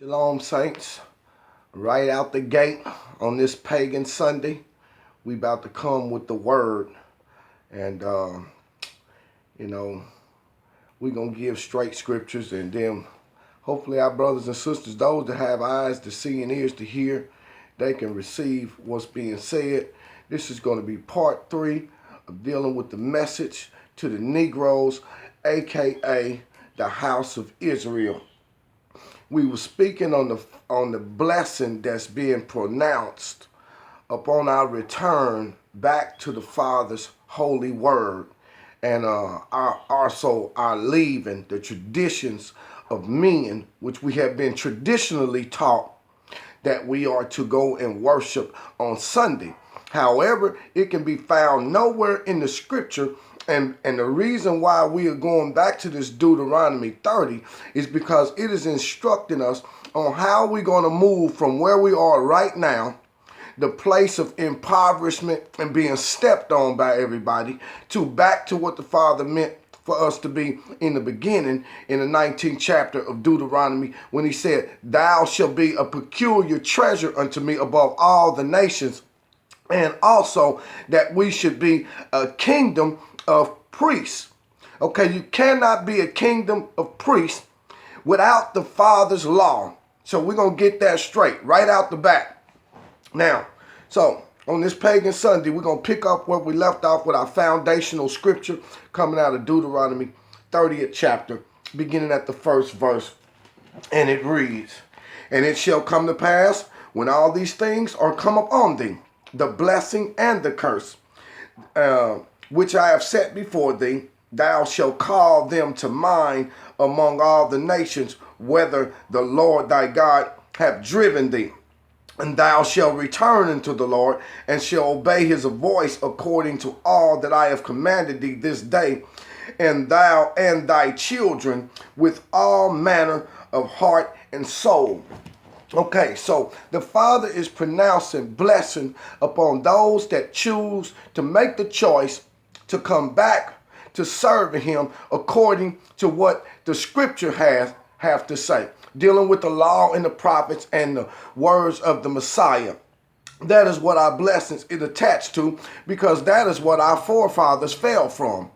Shalom, saints. Right out the gate on this pagan Sunday, we about to come with the word. And, we're going to give straight scriptures. And then hopefully our brothers and sisters, those that have eyes to see and ears to hear, they can receive what's being said. This is going to be part 3 of dealing with the message to the Negroes, a.k.a. the house of Israel. We were speaking on the blessing that's being pronounced upon our return back to the Father's holy word, and our leaving, the traditions of men, which we have been traditionally taught that we are to go and worship on Sunday. However, it can be found nowhere in the scripture. And the reason why we are going back to this Deuteronomy 30 is because it is instructing us on how we're going to move from where we are right now, the place of impoverishment and being stepped on by everybody, to back to what the Father meant for us to be in the beginning, in the 19th chapter of Deuteronomy, when he said, "Thou shalt be a peculiar treasure unto me above all the nations," and also that we should be a kingdom of priests. Okay, you cannot be a kingdom of priests without the Father's law. So we're going to get that straight right out the back. Now, so on this pagan Sunday, we're going to pick up where we left off with our foundational scripture coming out of Deuteronomy 30th chapter, beginning at the first verse. And it reads, "And it shall come to pass, when all these things are come upon thee, the blessing and the curse, which I have set before thee, thou shalt call them to mind among all the nations, whither the Lord thy God hath driven thee. And thou shalt return unto the Lord, and shalt obey his voice according to all that I have commanded thee this day, and thou and thy children with all manner of heart and soul." Okay, so the Father is pronouncing blessing upon those that choose to make the choice to come back to serving him according to what the scripture have to say, dealing with the law and the prophets and the words of the Messiah. That is what our blessings is attached to, because that is what our forefathers fell from.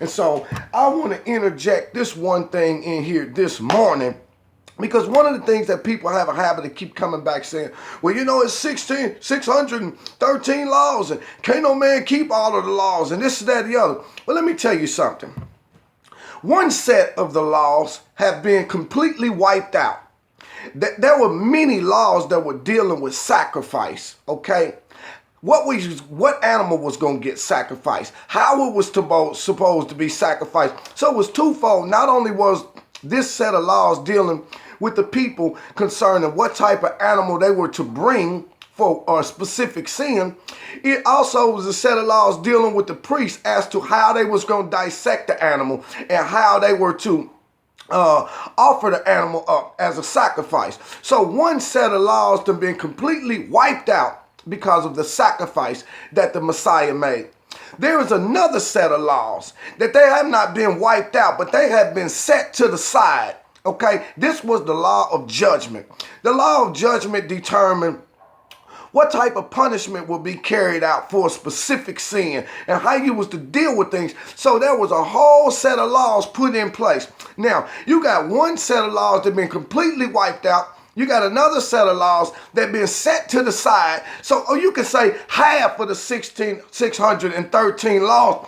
And so I want to interject this one thing in here this morning, because one of the things that people have a habit of keep coming back saying, well, it's 613 laws, and can't no man keep all of the laws, and this, that, the other. Well, let me tell you something. One set of the laws have been completely wiped out. There were many laws that were dealing with sacrifice, okay? What animal was going to get sacrificed, how it was supposed to be sacrificed. So it was twofold. Not only was this set of laws dealing with the people concerning what type of animal they were to bring for a specific sin, it also was a set of laws dealing with the priests as to how they was going to dissect the animal and how they were to offer the animal up as a sacrifice. So one set of laws have been completely wiped out because of the sacrifice that the Messiah made. There is another set of laws that they have not been wiped out, but they have been set to the side. Okay, this was the law of judgment. The law of judgment determined what type of punishment will be carried out for a specific sin and how you was to deal with things. So there was a whole set of laws put in place. Now, you got one set of laws that have been completely wiped out. You got another set of laws that have been set to the side. So you can say half of the 613 laws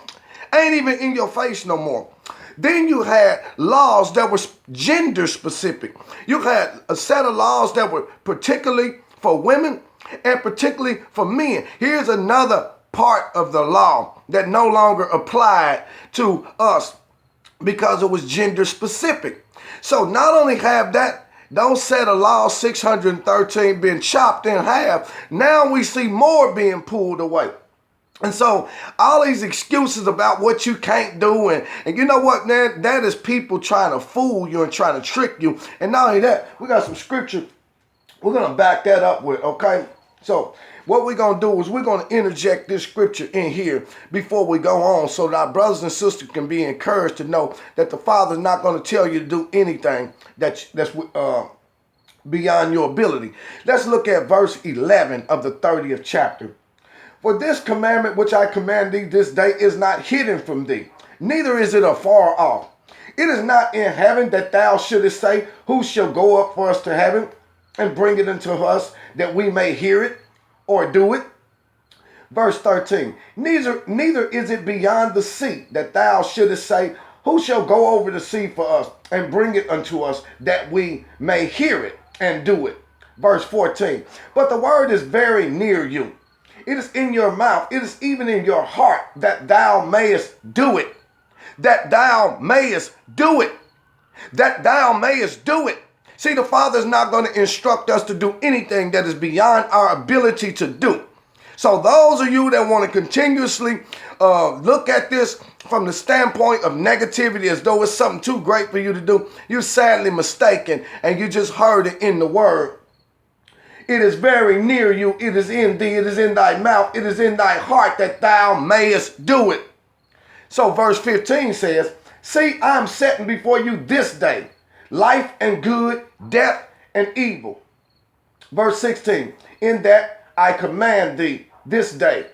ain't even in your face no more. Then you had laws that were gender specific. You had a set of laws that were particularly for women and particularly for men. Here's another part of the law that no longer applied to us because it was gender specific. So not only have those set of laws, 613, been chopped in half, now we see more being pulled away. And so all these excuses about what you can't do, and you know what, man, that is people trying to fool you and trying to trick you. And not only that, we got some scripture we're going to back that up with, okay? So what we're going to do is we're going to interject this scripture in here before we go on, so that our brothers and sisters can be encouraged to know that the Father's not going to tell you to do anything that's beyond your ability. Let's look at verse 11 of the 30th chapter. For this commandment which I command thee this day is not hidden from thee, neither is it afar off. It is not in heaven that thou shouldest say, who shall go up for us to heaven and bring it unto us that we may hear it or do it? Verse 13, neither is it beyond the sea that thou shouldest say, who shall go over the sea for us and bring it unto us that we may hear it and do it? Verse 14, but the word is very near you. It is in your mouth. It is even in your heart that thou mayest do it. That thou mayest do it. That thou mayest do it. See, the Father is not going to instruct us to do anything that is beyond our ability to do. So those of you that want to continuously look at this from the standpoint of negativity as though it's something too great for you to do, you're sadly mistaken, and you just heard it in the word. It is very near you. It is in thee. It is in thy mouth. It is in thy heart that thou mayest do it. So verse 15 says, see, I am setting before you this day life and good, death and evil. Verse 16, in that I command thee this day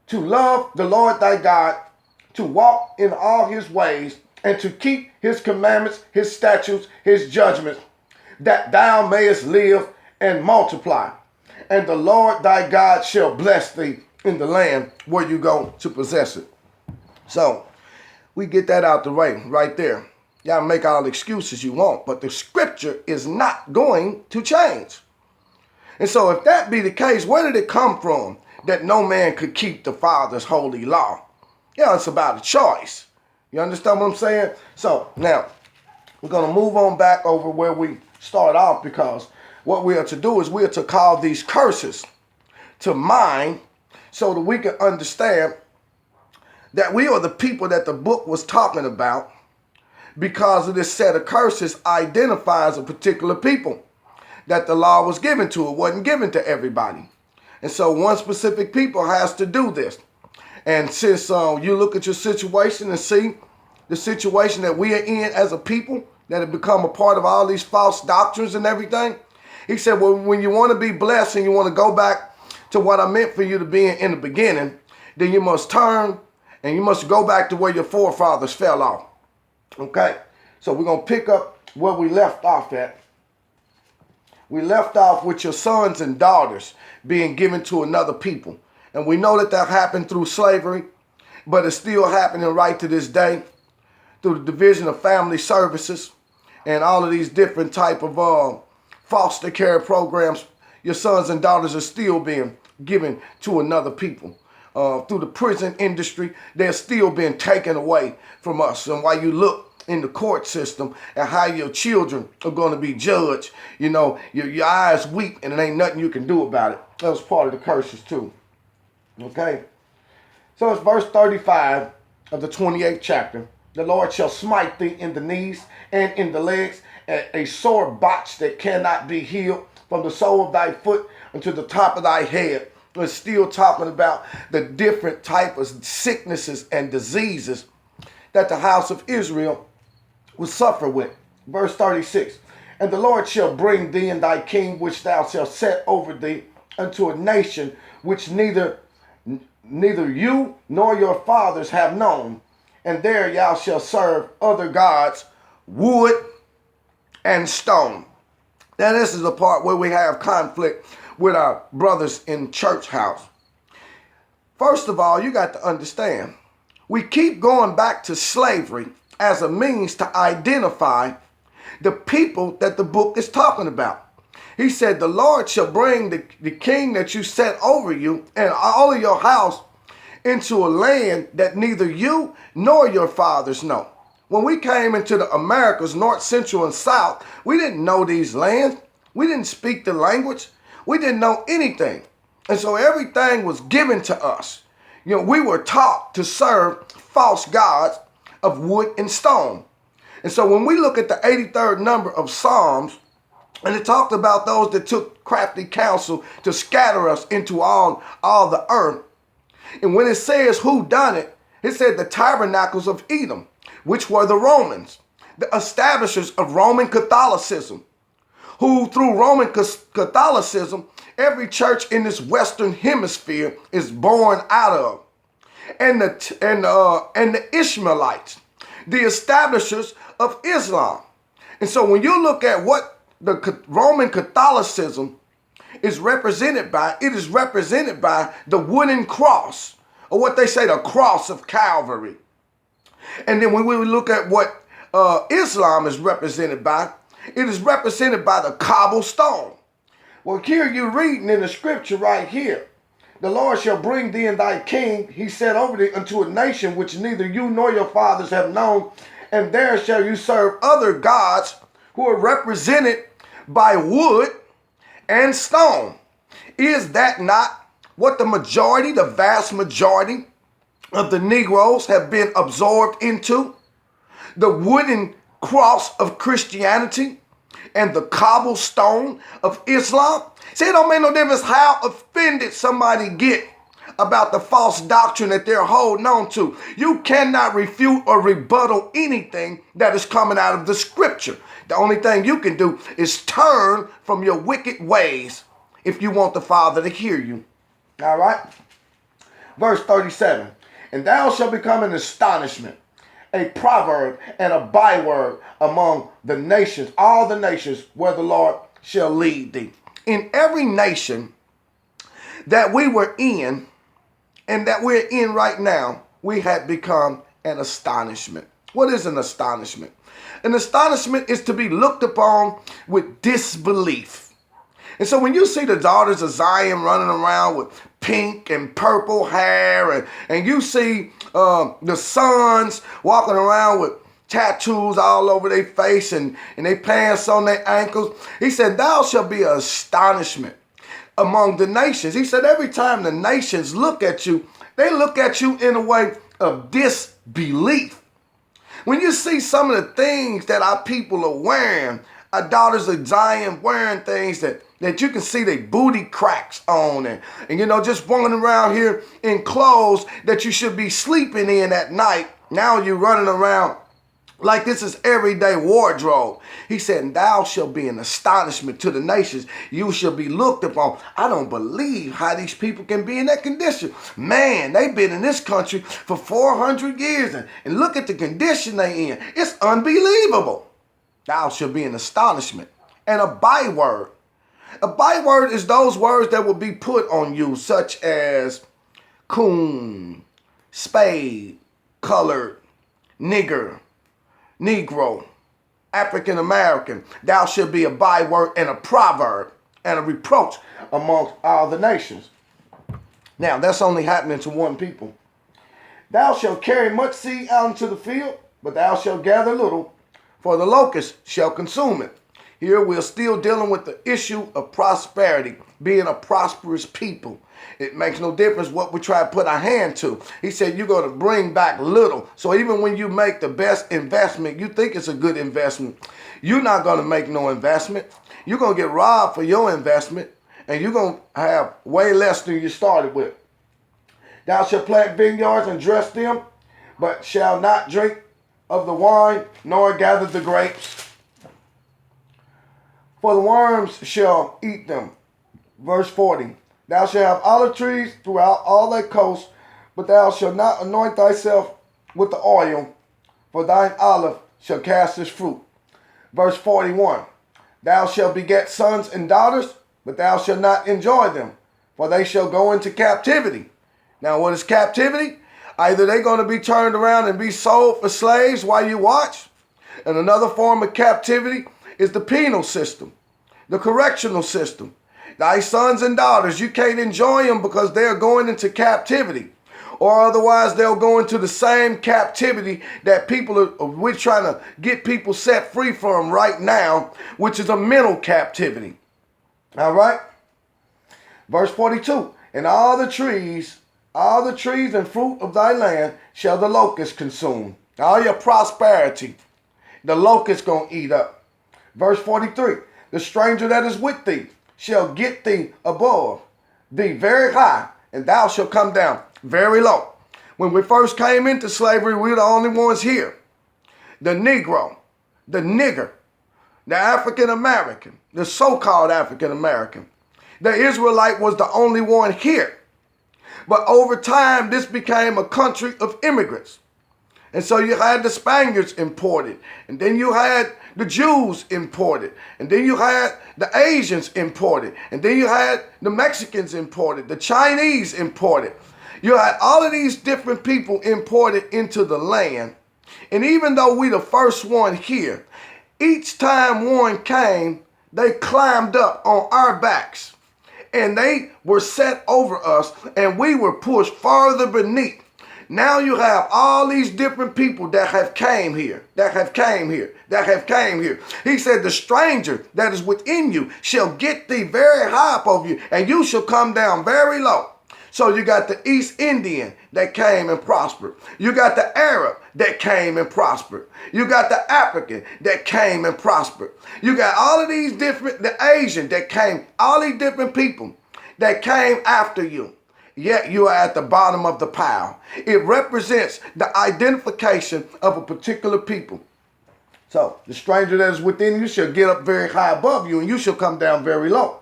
to love the Lord thy God, to walk in all his ways, and to keep his commandments, his statutes, his judgments, that thou mayest live and multiply. And the Lord thy God shall bless thee in the land where you go to possess it. So we get that out the way right there. Y'all make all the excuses you want, but the scripture is not going to change. And so if that be the case, where did it come from that no man could keep the Father's holy law? Yeah, it's about a choice. You understand what I'm saying? So now we're going to move on back over where we start off, because what we are to do is we are to call these curses to mind so that we can understand that we are the people that the book was talking about, because of this set of curses identifies a particular people that the law was given to. It wasn't given to everybody. And so one specific people has to do this. And since you look at your situation and see the situation that we are in as a people that have become a part of all these false doctrines and everything, he said, well, when you want to be blessed and you want to go back to what I meant for you to be in the beginning, then you must turn and you must go back to where your forefathers fell off. Okay, so we're going to pick up where we left off at. We left off with your sons and daughters being given to another people. And we know that that happened through slavery, but it's still happening right to this day through the division of family services and all of these different type of foster care programs. Your sons and daughters are still being given to another people. Through the prison industry, they're still being taken away from us. And while you look in the court system and how your children are going to be judged, you know, your eyes weep and there ain't nothing you can do about it. That was part of the curses too. Okay? So it's verse 35 of the 28th chapter. The Lord shall smite thee in the knees and in the legs, a sore botch that cannot be healed from the sole of thy foot unto the top of thy head. We're still talking about the different type of sicknesses and diseases that the house of Israel would suffer with. Verse 36, and the Lord shall bring thee and thy king, which thou shalt set over thee, unto a nation which neither you nor your fathers have known. And there y'all shall serve other gods, wood and stone. Now this is the part where we have conflict with our brothers in church house. First of all, you got to understand, we keep going back to slavery as a means to identify the people that the book is talking about. He said, the Lord shall bring the king that you set over you and all of your house into a land that neither you nor your fathers know. When we came into the Americas, North, Central, and South, we didn't know these lands. We didn't speak the language. We didn't know anything. And so everything was given to us. You know, we were taught to serve false gods of wood and stone. And so when we look at the 83rd number of Psalms, and it talked about those that took crafty counsel to scatter us into all the earth. And when it says who done it, it said the tabernacles of Edom, which were the Romans, the establishers of Roman Catholicism, who through Roman Catholicism, every church in this Western hemisphere is born out of. And the Ishmaelites, the establishers of Islam. And so when you look at what the Roman Catholicism is represented by, it is represented by the wooden cross, or what they say, the cross of Calvary. And then when we look at what Islam is represented by, it is represented by the cobblestone. Well, here you're reading in the scripture right here. The Lord shall bring thee and thy king, he said, over thee unto a nation which neither you nor your fathers have known, and there shall you serve other gods who are represented by wood and stone. Is that not what the majority, the vast majority of the Negroes have been absorbed into? The wooden cross of Christianity and the cobblestone of Islam. See, it don't make no difference how offended somebody get about the false doctrine that they're holding on to. You cannot refute or rebuttal anything that is coming out of the scripture. The only thing you can do is turn from your wicked ways if you want the Father to hear you. All right? Verse 37. And thou shalt become an astonishment, a proverb and a byword among the nations, all the nations where the Lord shall lead thee. In every nation that we were in and that we're in right now, we had become an astonishment. What is an astonishment? An astonishment is to be looked upon with disbelief. And so when you see the daughters of Zion running around with pink and purple hair, and you see the sons walking around with tattoos all over their face and they pants on their ankles, he said, thou shalt be an astonishment among the nations. He said, every time the nations look at you, they look at you in a way of disbelief. When you see some of the things that our people are wearing, our daughters of Zion wearing things that you can see their booty cracks on, and you know, just running around here in clothes that you should be sleeping in at night. Now you're running around like this is everyday wardrobe. He said, thou shalt be an astonishment to the nations. You shall be looked upon. I don't believe how these people can be in that condition. Man, they've been in this country for 400 years, and look at the condition they in. It's unbelievable. Thou shalt be an astonishment. And a byword. A byword is those words that will be put on you, such as coon, spade, colored, nigger, Negro, African American. Thou shalt be a byword and a proverb and a reproach amongst all the nations. Now, that's only happening to one people. Thou shalt carry much seed out into the field, but thou shalt gather little, for the locust shall consume it. Here we're still dealing with the issue of prosperity, being a prosperous people. It makes no difference what we try to put our hand to. He said you're going to bring back little. So even when you make the best investment, you think it's a good investment, you're not going to make no investment. You're going to get robbed for your investment, and you're going to have way less than you started with. Thou shalt plant vineyards and dress them, but shall not drink of the wine, nor gather the grapes. For the worms shall eat them. Verse 40. Thou shalt have olive trees throughout all thy coast, but thou shalt not anoint thyself with the oil, for thine olive shall cast its fruit. Verse 41. Thou shalt beget sons and daughters, but thou shalt not enjoy them, for they shall go into captivity. Now, what is captivity? Either they're going to be turned around and be sold for slaves while you watch, and another form of captivity is the penal system, the correctional system. Thy sons and daughters, you can't enjoy them because they're going into captivity. Or otherwise they'll go into the same captivity that we're trying to get people set free from right now, which is a mental captivity. All right? Verse 42. And all the trees and fruit of thy land shall the locust consume. All your prosperity, the locust gonna eat up. Verse 43, the stranger that is with thee shall get thee above thee very high, and thou shalt come down very low. When we first came into slavery, we were the only ones here. The Negro, the nigger, the African American, the so-called African American. The Israelite was the only one here. But over time, this became a country of immigrants. And so you had the Spaniards imported, and then you had the Jews imported, and then you had the Asians imported, and then you had the Mexicans imported, the Chinese imported. You had all of these different people imported into the land. And even though we the first one here, each time one came, they climbed up on our backs. And they were set over us, and we were pushed farther beneath. Now you have all these different people that have came here, that have came here. He said, the stranger that is within you shall get thee very high above you, and you shall come down very low. So you got the East Indian that came and prospered. You got the Arab that came and prospered. You got the African that came and prospered. You got all of these different, the Asian that came, all these different people that came after you. Yet you are at the bottom of the pile. It represents the identification of a particular people. So the stranger that is within you shall get up very high above you, and you shall come down very low.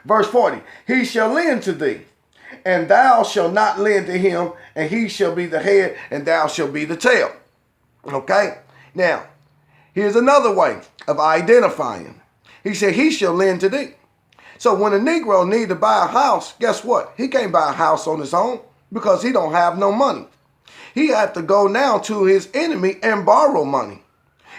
Verse 40, he shall lend to thee, and thou shalt not lend to him, and he shall be the head, and thou shalt be the tail. Okay? Now, here's another way of identifying. He said, he shall lend to thee. So when a Negro need to buy a house, guess what? He can't buy a house on his own because he don't have no money. He had to go now to his enemy and borrow money.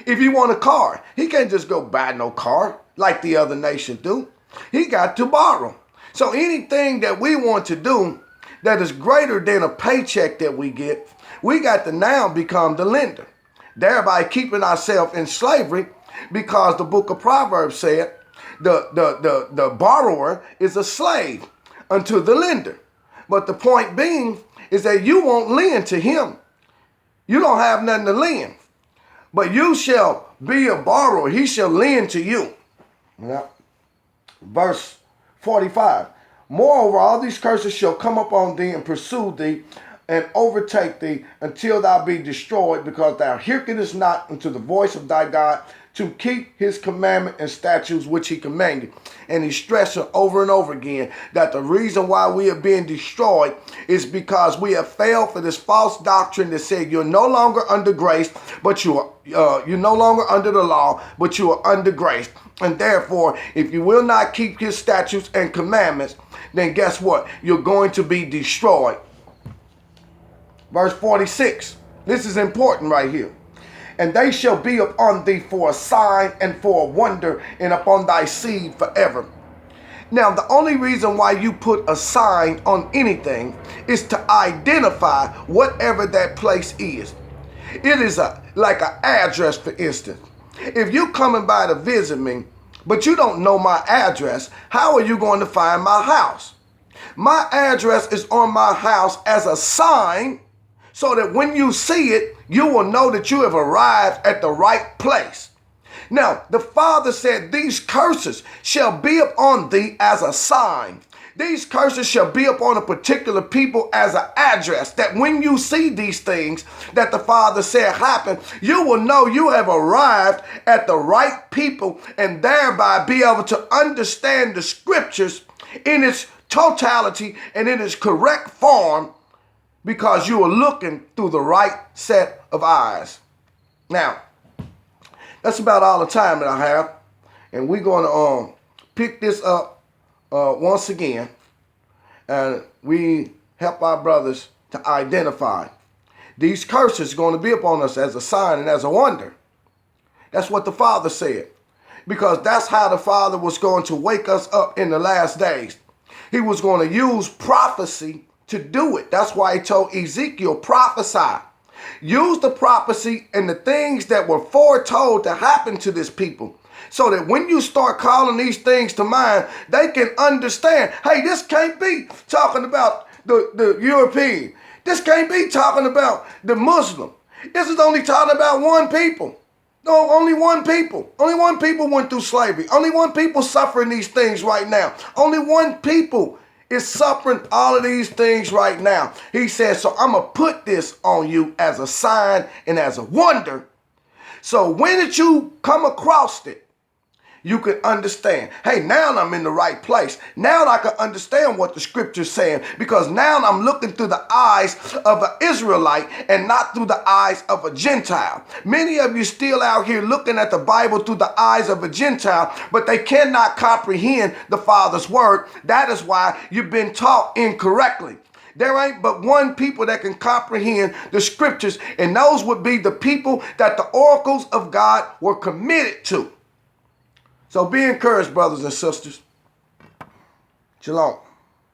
If you want a car, he can't just go buy no car like the other nation do. He got to borrow. So anything that we want to do that is greater than a paycheck that we get, we got to now become the lender, thereby keeping ourselves in slavery, because the book of Proverbs said the borrower is a slave unto the lender. But the point being is that you won't lend to him. You don't have nothing to lend. But you shall be a borrower. He shall lend to you. Yeah. Verse 45. Moreover, all these curses shall come upon thee and pursue thee and overtake thee until thou be destroyed, because thou hearkenest not unto the voice of thy God to keep his commandment and statutes which he commanded. And he's stressing over and over again that the reason why we are being destroyed is because we have failed for this false doctrine that said you're no longer under grace, but you're no longer under the law, but you are under grace. And therefore, if you will not keep his statutes and commandments, then guess what? You're going to be destroyed. Verse 46. This is important right here. And they shall be upon thee for a sign and for a wonder, and upon thy seed forever. Now, the only reason why you put a sign on anything is to identify whatever that place is. It is like an address, for instance. If you coming by to visit me, but you don't know my address, how are you going to find my house? My address is on my house as a sign, so that when you see it, you will know that you have arrived at the right place. Now, the Father said, these curses shall be upon thee as a sign. These curses shall be upon a particular people as an address, that when you see these things that the Father said happen, you will know you have arrived at the right people, and thereby be able to understand the scriptures in its totality and in its correct form, because you are looking through the right set of eyes. Now, that's about all the time that I have. And we're going to pick this up once again. And we help our brothers to identify. These curses are going to be upon us as a sign and as a wonder. That's what the Father said. Because that's how the Father was going to wake us up in the last days. He was going to use prophecy to do it. That's why he told Ezekiel, prophesy. Use the prophecy and the things that were foretold to happen to this people, so that when you start calling these things to mind, they can understand, hey, this can't be talking about the European. This can't be talking about the Muslim. This is only talking about one people. No, only one people. Only one people went through slavery. Only one people suffering these things right now. Only one people is suffering all of these things right now. He says, so I'm going to put this on you as a sign and as a wonder. So when did you come across it, you can understand. Hey, now I'm in the right place. Now I can understand what the scripture's saying, because now I'm looking through the eyes of an Israelite and not through the eyes of a Gentile. Many of you still out here looking at the Bible through the eyes of a Gentile, but they cannot comprehend the Father's word. That is why you've been taught incorrectly. There ain't but one people that can comprehend the scriptures, and those would be the people that the oracles of God were committed to. So be encouraged, brothers and sisters. Shalom.